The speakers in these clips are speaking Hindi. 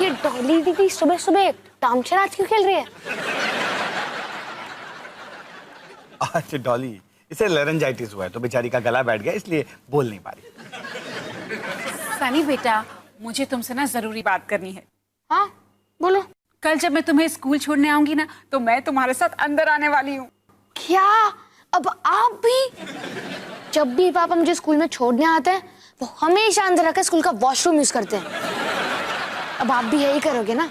ये डॉली दीदी सुबह सुबह तामशराज क्यों खेल रही है? अच्छा डॉली, इसे लैरेंजाइटिस हुआ है तो बेचारी का गला बैठ गया, इसलिए बोल नहीं पा रही। सनी बेटा, मुझे तुमसे ना जरूरी बात करनी है। हाँ बोलो। कल जब मैं तुम्हें स्कूल छोड़ने आऊंगी ना, तो मैं तुम्हारे साथ अंदर आने वाली हूँ। क्या? अब आप भी? जब भी पापा मुझे स्कूल में छोड़ने आते हैं वो हमेशा अंदर आकर स्कूल का वॉशरूम यूज करते हैं। अब आप भी यही करोगे ना?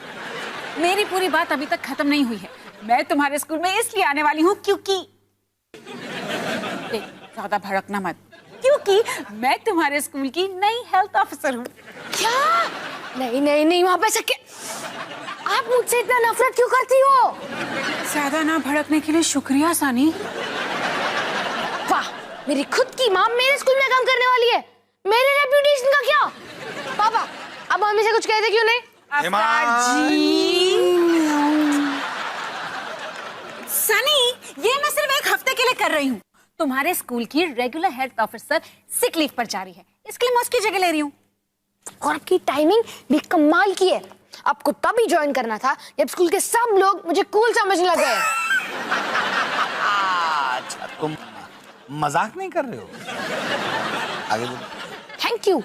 मेरी पूरी बात अभी तक खत्म नहीं हुई है। मैं तुम्हारे स्कूल में इसलिए आने वाली हूँ क्योंकि ज्यादा भड़कना मत, क्योंकि मैं तुम्हारे स्कूल की नई हेल्थ ऑफिसर हूँ। क्या? नहीं नहीं नहीं, वहां पे सके आप मुझसे इतना नफरत क्यों करती हो? ज्यादा ना भड़कने के लिए शुक्रिया सनी। वाह, मेरी खुद की माँ मेरे स्कूल में काम करने वाली है, मेरे रेप्यूटेशन का क्या? पापा अब मम्मी से कुछ कहते क्यों नहीं? सनी, ये मैं सिर्फ एक हफ्ते के लिए कर रही हूँ। तुम्हारे स्कूल की regular health officer sick leave पर जा रही है, इसके लिए मैं उसकी जगह ले रही हूँ। और आपकी टाइमिंग भी कमाल की है। आपको तभी ज्वाइन करना था जब स्कूल के सब लोग मुझे कूल समझने लगे। अच्छा, तुम मजाक नहीं कर रहे हो? आगे बोलो। Thank you.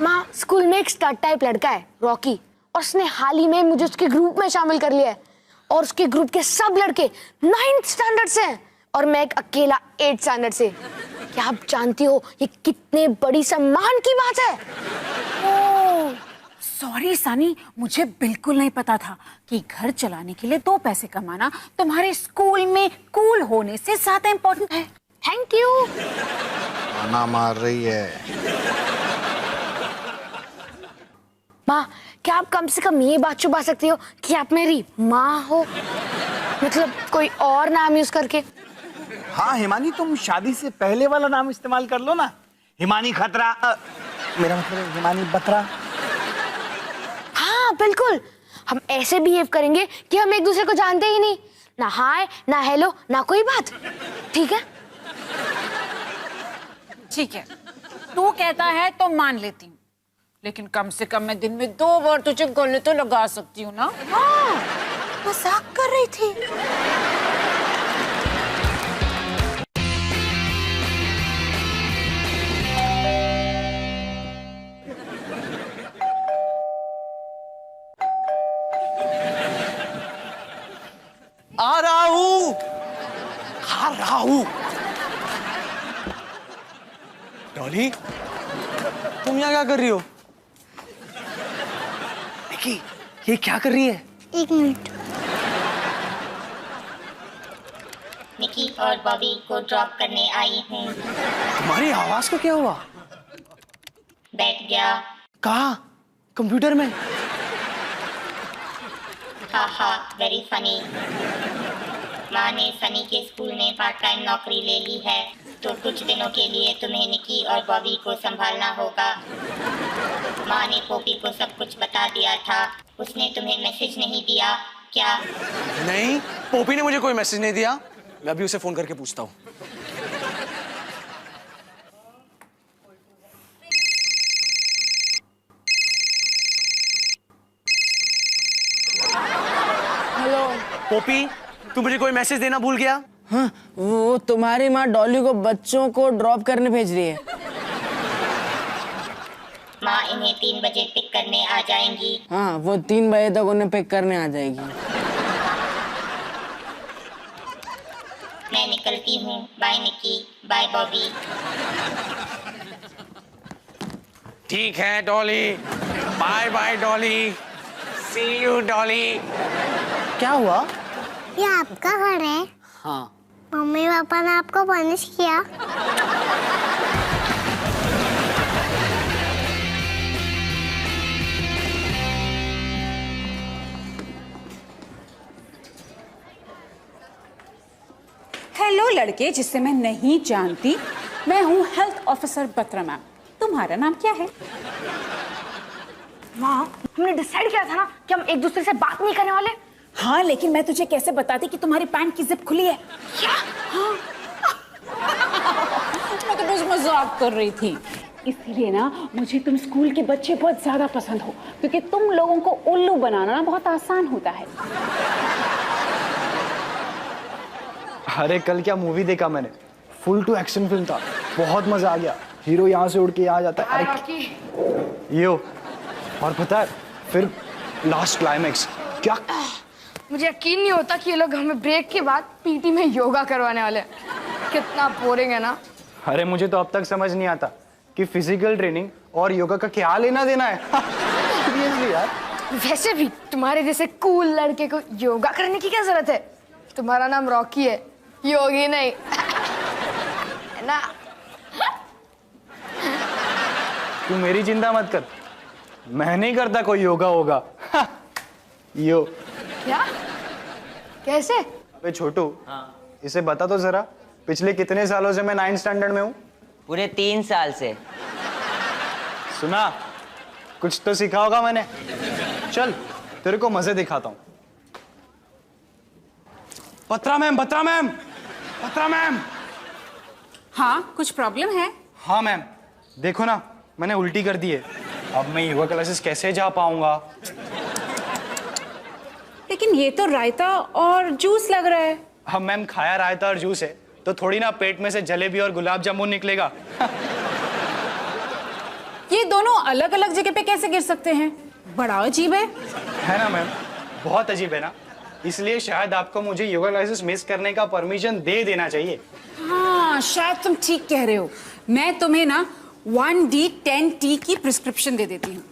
माँ, स्कूल में एक स्टड टाइप लड़का है रॉकी, और उसने हाल ही में मुझे उसके ग्रुप में शामिल कर लिया है। और उसके ग्रुप के सब लड़के 9th स्टैंडर्ड से हैं और मैं एक अकेला 8th स्टैंडर्ड से। क्या आप जानती हो ये कितने बड़ी सम्मान की बात है? ओह, सॉरी सनी, मुझे बिल्कुल नहीं पता था कि घर चलाने के लिए 2 पैसे कमाना तुम्हारे स्कूल में कूल होने से ज्यादा इम्पोर्टेंट है। Thank you. ना मार रही है। माँ, क्या आप कम से कम ये बात छुपा सकती हो कि आप मेरी माँ हो? मतलब कोई और नाम यूज करके। हाँ हिमानी, तुम शादी से पहले वाला नाम इस्तेमाल कर लो ना, हिमानी खतरा। मेरा मतलब हिमानी बतरा। हाँ बिल्कुल, हम ऐसे बिहेव करेंगे कि हम एक दूसरे को जानते ही नहीं, ना हाय ना हेलो ना कोई बात। ठीक है? ठीक है, तू कहता है तो मान लेती हूँ, लेकिन कम से कम मैं दिन में 2 बार तुझे गले तो लगा सकती हूँ ना? हाँ, मजाक कर रही थी। आ रहा हूँ। डॉली, तुम यहाँ क्या कर रही हो? निकी, ये क्या कर रही है? 1 मिनट। निकी और बॉबी को ड्रॉप करने आई हूँ। तुम्हारी आवाज को क्या हुआ? बैठ गया। कहाँ? कंप्यूटर में? हा हा, वेरी फनी। माँ ने सनी के स्कूल में पार्ट टाइम नौकरी ले ली है, तो कुछ दिनों के लिए तुम्हें निकी और बॉबी को संभालना होगा। माँ ने पोपी को सब कुछ बता दिया था। उसने तुम्हें मैसेज नहीं दिया क्या? नहीं, पोपी ने मुझे कोई मैसेज नहीं दिया। मैं अभी उसे फोन करके पूछता हूँ। हेलो पोपी, तू मुझे कोई मैसेज देना भूल गया? हाँ, वो तुम्हारी माँ डॉली को बच्चों को ड्रॉप करने भेज रही है। माँ इन्हें 3 बजे पिक करने आ जाएंगी। हाँ, वो 3 बजे तक उन्हें पिक करने आ जाएगी। मैं निकलती हूँ। Bye Nikki, bye Bobby. ठीक है Dolly, bye bye Dolly, see you Dolly. क्या हुआ? ये आपका घर है? हाँ। मम्मी पापा ने आपको पनिश किया? हेलो लड़के जिससे मैं नहीं जानती, मैं हूँ हेल्थ ऑफिसर बत्रा मैम। तुम्हारा नाम क्या है? माँ, हमने डिसाइड किया था ना कि हम एक दूसरे से बात नहीं करने वाले। हाँ, लेकिन मैं तुझे कैसे बताती कि तुम्हारी पैंट की जिप खुली है? क्या? हाँ। मैं तो बस मजाक कर रही थी। इसीलिए ना मुझे तुम स्कूल के बच्चे बहुत ज्यादा पसंद हो, क्योंकि तुम लोगों को उल्लू बनाना ना बहुत आसान होता है। अरे कल क्या मूवी देखा मैंने, फुल टू एक्शन फिल्म था, बहुत मजा आ गया। हीरो यहाँ से उड़ के यहाँ जाता है, अरे यो, और पता है फिर लास्ट क्लाइमेक्स क्या। मुझे यकीन नहीं होता कि ये लोग हमें ब्रेक के बाद पीटी में योगा करवाने वाले हैं। कितना बोरिंग है ना। अरे मुझे तो अब तक समझ नहीं आता कि फिजिकल ट्रेनिंग और योगा का क्या लेना देना है। सीरियसली यार। वैसे भी तुम्हारे जैसे कूल लड़के को योगा करने की क्या जरूरत है? तुम्हारा नाम रॉकी है, योगी नहीं। है ना? तू मेरी चिंता मत कर, मैं नहीं करता कोई योगा होगा। यो क्या? कैसे? अबे छोटू, इसे बता तो जरा, पिछले कितने सालों से मैं 9th स्टैंडर्ड में हूँ? पूरे 3 साल से। सुना, कुछ तो सीखा होगा मैंने। चल तेरे को मजे दिखाता हूँ। Batra ma'am, Batra ma'am, Batra ma'am. हाँ, कुछ प्रॉब्लम है? हाँ मैम, देखो ना मैंने उल्टी कर दी है। अब मैं योगा क्लासेस कैसे जा पाऊंगा? लेकिन ये तो रायता और जूस लग रहा है। अब मैम खाया रायता और जूस है तो थोड़ी ना पेट में से जलेबी और गुलाब जामुन निकलेगा। ये दोनों अलग अलग जगह पे कैसे गिर सकते हैं? बड़ा अजीब है ना मैम? बहुत अजीब है ना, इसलिए शायद आपको मुझे योगा क्लासेस मिस करने का परमिशन दे देना चाहिए। हाँ, शायद तुम ठीक कह रहे हो। मैं तुम्हें ना 1D10T की प्रिस्क्रिप्शन दे देती हूँ।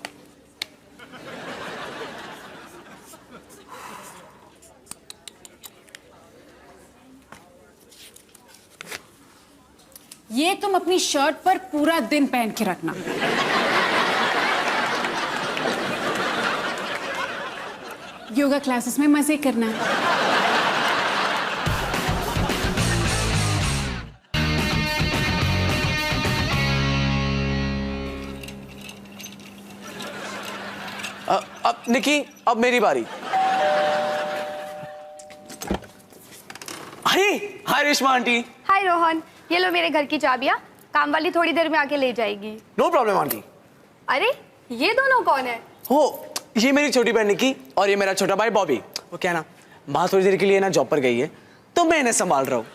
ये तुम अपनी शर्ट पर पूरा दिन पहन के रखना। योगा क्लासेस में मजे करना। अब निकी, अब मेरी बारी। अरे हाय रेशमा आंटी। हाय रोहन, ये लो मेरे घर की चाबियाँ। काम वाली थोड़ी देर में आके ले जाएगी। No problem aunty. अरे ये दोनों कौन है? हो, ये मेरी छोटी बहन निकी और ये मेरा छोटा भाई बॉबी। वो क्या ना, माँ थोड़ी देर के लिए ना जॉब पर गई है तो मैं इन्हें संभाल रहा हूँ।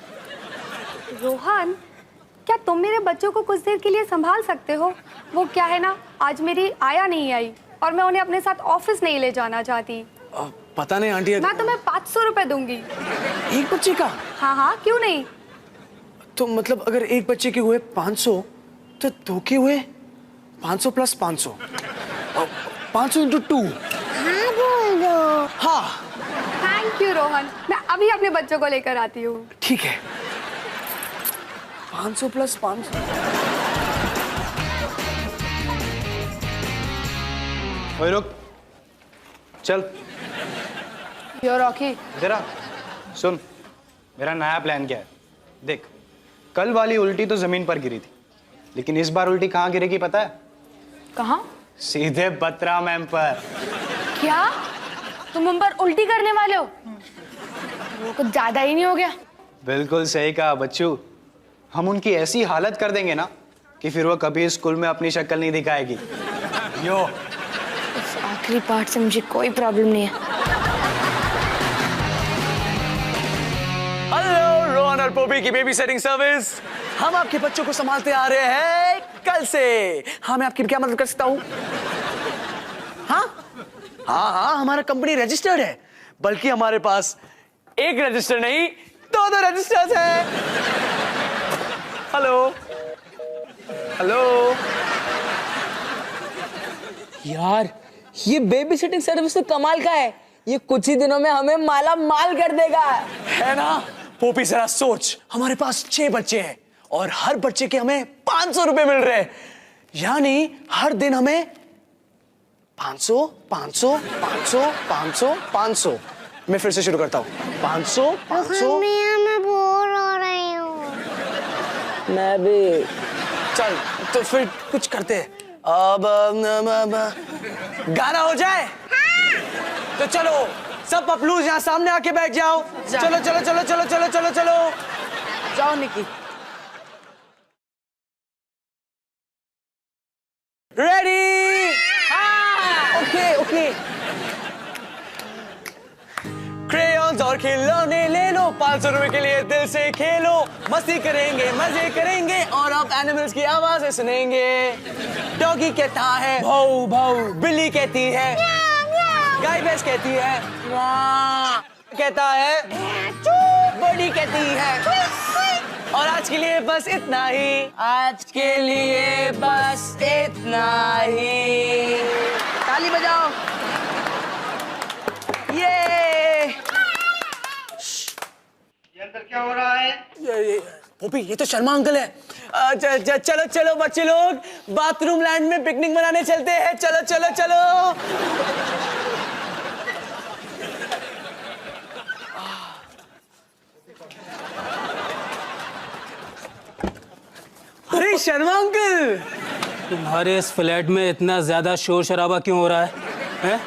रोहन, क्या तुम मेरे बच्चों को कुछ देर के लिए संभाल सकते हो? वो क्या है ना, आज मेरी आया नहीं आई और मैं उन्हें अपने साथ ऑफिस नहीं ले जाना चाहती। पता नहीं आंटी। मैं तुम्हें 500 रुपए दूंगी। एक बच्चे का? हाँ हाँ, क्यों नहीं। तो मतलब अगर एक बच्चे के हुए 500 तो 2 के हुए 500 प्लस 500, 500 into 2। हाँ बोल दो। हाँ थैंक यू रोहन, मैं अभी अपने बच्चों को लेकर आती हूँ। ठीक है। 500 प्लस 500। ओए रुक, चल। यो रॉकी, जरा सुन, मेरा नया प्लान क्या है देख। कल वाली उल्टी तो जमीन पर गिरी थी, लेकिन इस बार उल्टी कहाँ गिरेगी पता है? कहाँ? सीधे बत्रा मैम पर। क्या तुम हम पर उल्टी करने वाले हो? वो कुछ ज्यादा ही नहीं हो गया? बिल्कुल सही कहा बच्चू, हम उनकी ऐसी हालत कर देंगे ना कि फिर वो कभी स्कूल में अपनी शक्ल नहीं दिखाएगी। यो, इस आखिरी पार्ट से मुझे कोई प्रॉब्लम नहीं है। हेलो, रोहन और पोपी की बेबी सेटिंग सर्विस। हम आपके बच्चों को संभालते आ रहे हैं कल से। हाँ, मैं आपकी क्या मदद कर सकता हूँ? हाँ हाँ हाँ, हमारा कंपनी रजिस्टर्ड है, बल्कि हमारे पास एक रजिस्टर नहीं 2 रजिस्टर्स हैं। Hello hello. यार ये बेबी सिटिंग सर्विस तो कमाल का है, ये कुछ ही दिनों में हमें माला माल कर देगा। है ना पोपी, जरा सोच, हमारे पास 6 बच्चे हैं और हर बच्चे के हमें 500 रुपए मिल रहे हैं, यानी हर दिन हमें 500 500 500 500 500। मैं फिर से शुरू करता हूँ। 500 500। मैं बोर हो रही हूँ। मैं भी। चल तो फिर कुछ करते हैं। अब गाना हो जाए। तो चलो सब पपलूज यहाँ सामने आके बैठ जाओ। चलो चलो चलो चलो चलो चलो चलो। जाओ निकी। रेडी? Okay okay. क्रेयॉन्स और खिलौने ले लो, 500 रुपए के लिए दिल से खेलो, मस्ती करेंगे, मजे करेंगे और अब एनिमल्स की आवाजें सुनेंगे। डॉगी कहता है भाऊ भाऊ, बिल्ली कहती है गाय भैंस कहती है कहता है, बड़ी कहती है। और आज के लिए बस इतना ही, आज के लिए बस इतना ही। ताली बजाओ। ये अंदर क्या हो रहा है? पोपी, ये तो शर्मा अंकल है। चलो चलो बच्चे लोग, बाथरूम लैंड में पिकनिक मनाने चलते हैं। चलो चलो चलो। अरे शर्मा अंकल, तुम्हारे इस फ्लैट में इतना ज्यादा शोर शराबा क्यों हो रहा है, हैं?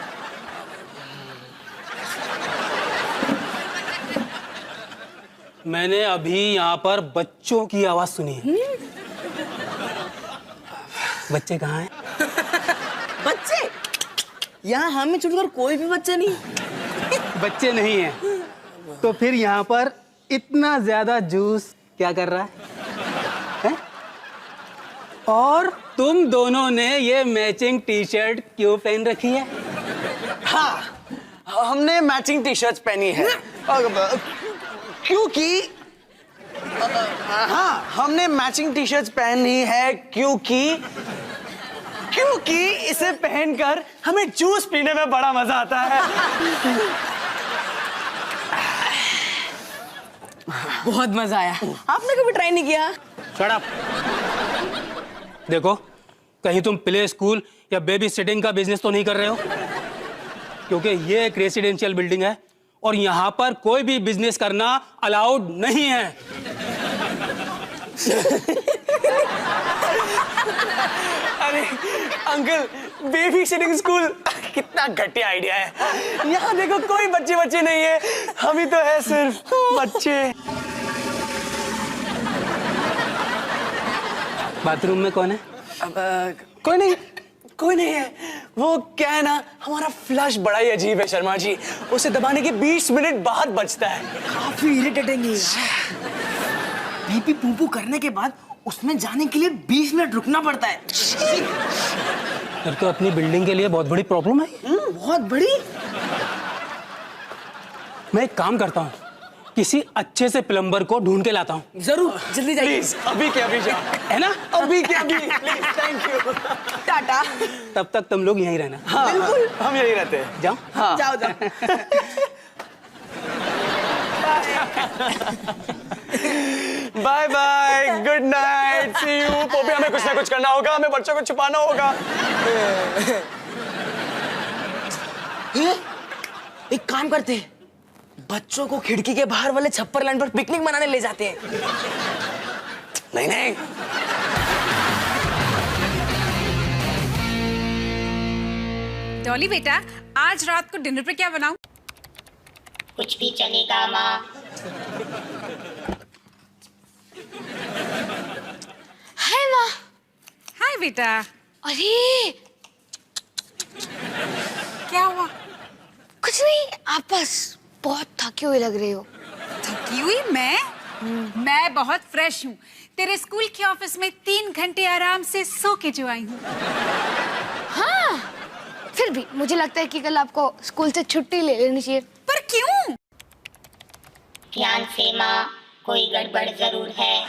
मैंने अभी यहाँ पर बच्चों की आवाज सुनी है। बच्चे कहाँ हैं? बच्चे? यहाँ हमें छोड़कर कोई भी बच्चा नहीं। बच्चे नहीं हैं, तो फिर यहाँ पर इतना ज्यादा जूस क्या कर रहा है? और तुम दोनों ने ये मैचिंग टी शर्ट क्यों पहन रखी है? हाँ, हमने मैचिंग टी शर्ट पहनी है क्योंकि हाँ, हमने मैचिंग टी शर्ट पहनी है क्योंकि इसे पहनकर हमें जूस पीने में बड़ा मजा आता है। बहुत मजा आया। आपने कभी ट्राई नहीं किया? Shut up. देखो, कहीं तुम प्ले स्कूल या बेबी सिटिंग का बिजनेस तो नहीं कर रहे हो? क्योंकि ये एक रेसिडेंशियल बिल्डिंग है और यहाँ पर कोई भी बिजनेस करना अलाउड नहीं है। अरे अंकल, बेबी सिटिंग स्कूल कितना घटिया आइडिया है। यहाँ देखो, कोई बच्चे नहीं है, हम ही तो है सिर्फ बच्चे। बाथरूम में कौन है? कोई नहीं है। वो क्या है ना, हमारा फ्लश बड़ा ही अजीब है शर्मा जी, उसे दबाने के 20 मिनट बाद बचता है। काफी इरिटेटिंग है। पीपी पूपू करने के बाद उसमें जाने के लिए 20 मिनट रुकना पड़ता है। फिर तो अपनी बिल्डिंग के लिए बहुत बड़ी प्रॉब्लम है। बहुत बड़ी। मैं एक काम करता हूँ, किसी अच्छे से प्लम्बर को ढूंढ के लाता हूँ। जरूर, जल्दी जाइए। प्लीज, अभी के अभी जाओ, है ना? अभी के अभी। Please, thank you. टाटा। तब तक तुम लोग यहीं रहना। हाँ, बिल्कुल, हम यही रहते हैं। जाओ। हाँ। जाओ जाओ। Bye bye, good night, see you. Poppy, हमें कुछ ना कुछ करना होगा, हमें बच्चों को छुपाना होगा। एक काम करते हैं, बच्चों को खिड़की के बाहर वाले छप्पर लैंड पर पिकनिक मनाने ले जाते हैं। नहीं। डॉली बेटा, आज रात को डिनर पे क्या बनाऊं? कुछ भी चलेगा माँ। हाय माँ। हाय बेटा। अरे क्या हुआ? कुछ नहीं, आप बस बहुत थकी हुई लग रही हो। थकी हुई? मैं बहुत फ्रेश हूँ। तेरे स्कूल के ऑफिस में 3 घंटे आराम से सो के जो आई हूँ। हाँ, फिर भी मुझे लगता है कि कल आपको स्कूल से छुट्टी ले लेनी चाहिए। पर क्यों? ध्यान से माँ, कोई गड़बड़ जरूर है।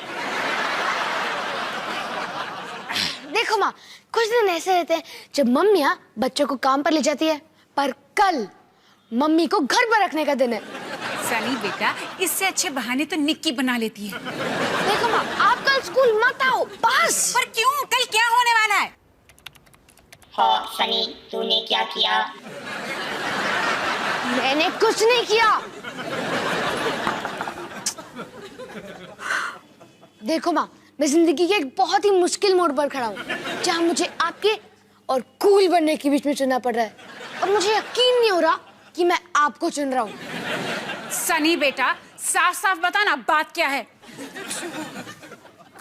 देखो माँ, कुछ दिन ऐसे रहते हैं जब मम्मियाँ बच्चों को काम पर ले जाती है, पर कल मम्मी को घर पर रखने का दिन है। सनी बेटा, इससे अच्छे बहाने तो निक्की बना लेती है। देखो माँ, आप कल स्कूल मत आओ बस। पर क्यों? कल क्या होने वाला है? हाँ सनी, तूने क्या किया? मैंने कुछ नहीं किया। देखो माँ, मैं जिंदगी के एक बहुत ही मुश्किल मोड़ पर खड़ा हूँ, जहाँ मुझे आपके और कूल बनने के बीच में चुनना पड़ रहा है, और मुझे यकीन नहीं हो रहा कि मैं आपको चुन रहा हूँ। सनी बेटा, साफ साफ बताना बात क्या है?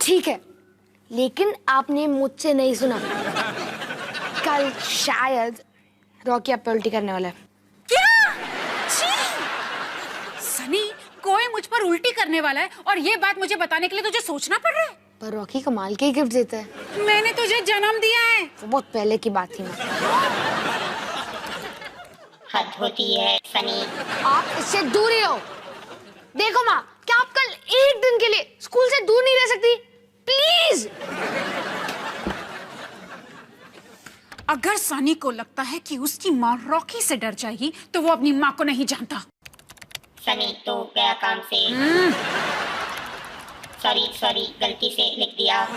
ठीक है, लेकिन आपने मुझसे नहीं सुना। कल शायद रॉकी आप पे उल्टी करने वाला है। क्या? छी! सनी, कोई मुझ पर उल्टी करने वाला है और ये बात मुझे बताने के लिए तुझे सोचना पड़ रहा है? पर रॉकी कमाल के गिफ्ट देता है। मैंने तुझे जन्म दिया है। वो बहुत पहले की बात थी माँ। हद होती है सनी। आप इससे दूर ही रहो। देखो माँ, क्या आप कल एक दिन के लिए स्कूल से दूर नहीं रह सकती? प्लीज। अगर सनी को लगता है कि उसकी माँ रॉकी से डर जाएगी तो वो अपनी माँ को नहीं जानता। सनी तो गया काम से। सॉरी गलती से लिख दिया।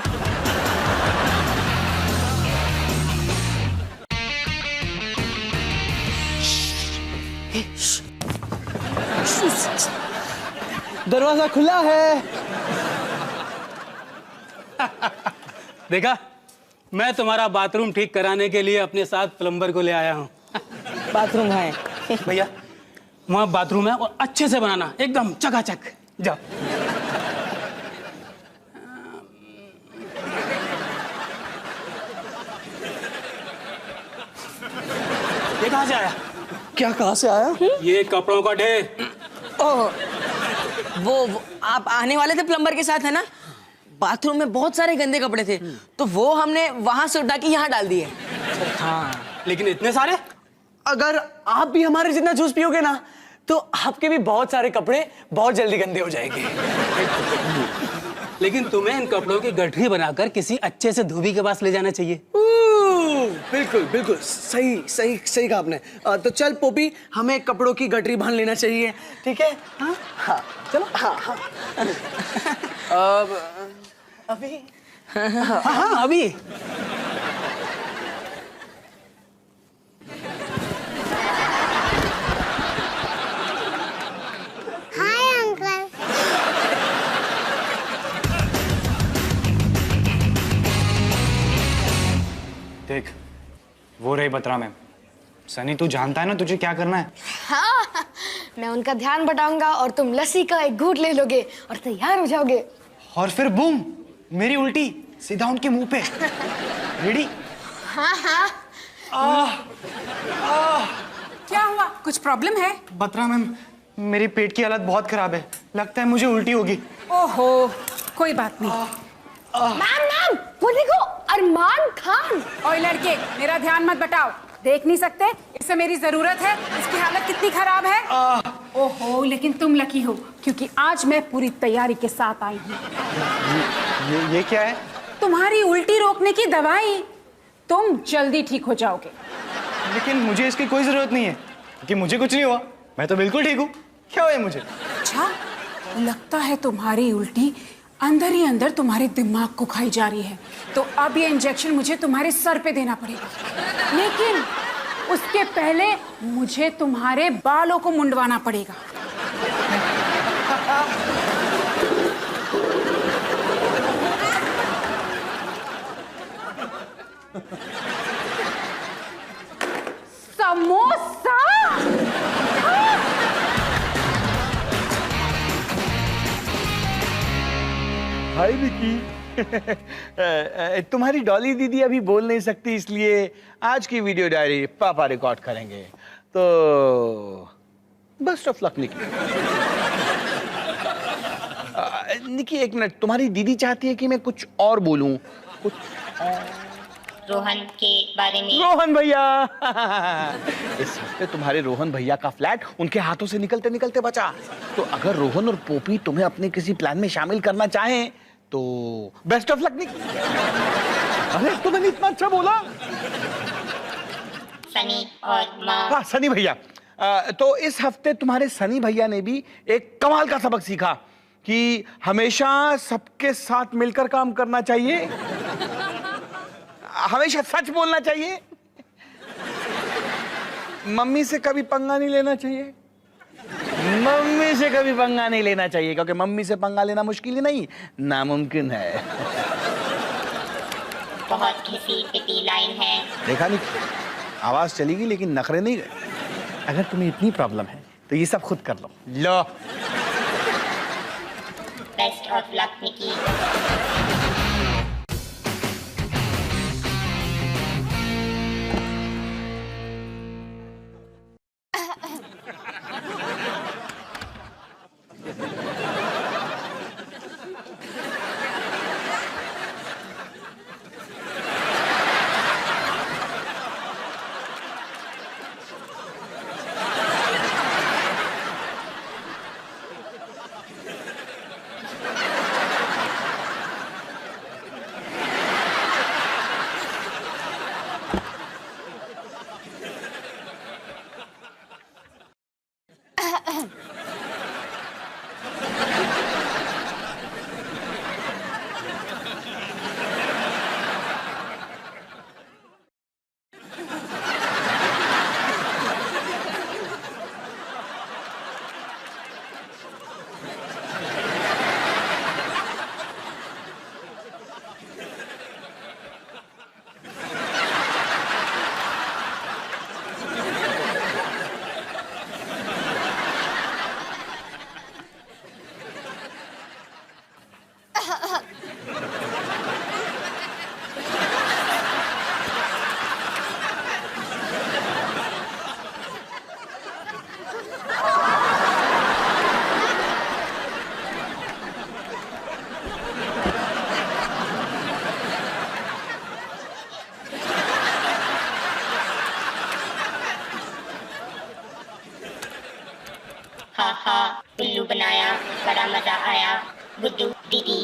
दरवाजा खुला है। देखा, मैं तुम्हारा बाथरूम ठीक कराने के लिए अपने साथ प्लम्बर को ले आया हूँ। बाथरूम है भैया, वहाँ बाथरूम है और अच्छे से बनाना, एकदम चकाचक। जाओ। ये कहाँ से आया? क्या कहाँ से आया? ये कपड़ों का ढेर। ओह, वो आप आने वाले थे प्लम्बर के साथ, है ना? बाथरूम में बहुत सारे गंदे कपड़े थे, तो वो हमने वहां से उठा के यहाँ डाल दिए। हाँ, लेकिन इतने सारे? अगर आप भी हमारे जितना जूस पियोगे ना तो आपके भी बहुत सारे कपड़े बहुत जल्दी गंदे हो जाएंगे। लेकिन तुम्हें इन कपड़ों की गठरी बनाकर किसी अच्छे से धोबी के पास ले जाना चाहिए। बिल्कुल बिल्कुल सही सही सही कहा आपने। तो चल पोपी, हमें कपड़ों की गठरी बांध लेना चाहिए, ठीक है? हाँ हाँ चलो। हाँ हाँ अभी हाँ अभी। Hi uncle. देख, वो रही बत्रा मैम। सनी, तू जानता है ना तुझे क्या करना है? हाँ, मैं उनका ध्यान बटाऊंगा और तुम लस्सी का एक घूंट ले लोगे और तैयार हो जाओगे। और फिर बूम, मेरी उल्टी सीधा उनके मुंह पे। रेडी? हाँ हाँ। क्या हुआ? कुछ प्रॉब्लम है? बत्रा मैम, मेरी पेट की हालत बहुत खराब है, लगता है मुझे उल्टी होगी। ओहो, कोई बात नहीं। मैम, वो देखो, अरमान खान। ओए लड़के, मेरा ध्यान मत बटाओ। देख नहीं सकते? इसे मेरी जरूरत है। इसकी हालत कितनी खराब है। ओहो, लेकिन तुम लकी हो क्योंकि आज मैं पूरी तैयारी के साथ आई हूँ। ये क्या है? तुम्हारी उल्टी रोकने की दवाई। तुम जल्दी ठीक हो जाओगे। लेकिन मुझे इसकी कोई जरूरत नहीं है कि मुझे कुछ नहीं हुआ, मैं तो बिल्कुल ठीक हूँ। क्या हुआ मुझे? अच्छा, लगता है तुम्हारी उल्टी अंदर ही अंदर तुम्हारे दिमाग को खाई जा रही है। तो अब ये इंजेक्शन मुझे तुम्हारे सर पे देना पड़ेगा, लेकिन उसके पहले मुझे तुम्हारे बालों को मुंडवाना पड़ेगा। समोसा? हाय विकी। तुम्हारी डॉली दीदी अभी बोल नहीं सकती, इसलिए आज की वीडियो डायरी पापा रिकॉर्ड करेंगे। तो बेस्ट ऑफ लक निकी। निकी एक मिनट, तुम्हारी दीदी चाहती है कि मैं कुछ और बोलूं, कुछ रोहन के बारे में। रोहन भैया। इस हफ्ते तुम्हारे रोहन भैया का फ्लैट उनके हाथों से निकलते निकलते बचा। तो अगर रोहन और पोपी तुम्हें अपने किसी प्लान में शामिल करना चाहें तो बेस्ट ऑफ लक निकी। अरे तो मैंने इतना अच्छा बोला। सनी और माँ। हाँ, सनी भैया। तो इस हफ्ते तुम्हारे सनी भैया ने भी एक कमाल का सबक सीखा कि हमेशा सबके साथ मिलकर काम करना चाहिए, हमेशा सच बोलना चाहिए, मम्मी से कभी पंगा नहीं लेना चाहिए, मम्मी से कभी पंगा नहीं लेना चाहिए, क्योंकि मम्मी से पंगा लेना मुश्किल ही नहीं, नामुमकिन है। बहुत घिसी पिटी लाइन है। देखा नहीं, आवाज चली गई लेकिन नखरे नहीं गए। अगर तुम्हें इतनी प्रॉब्लम है तो ये सब खुद कर लो। लो, बेस्ट ऑफ लक निकी। हा हा, उल्लू बनाया, बड़ा मजा आया, बुद्धू दीदी।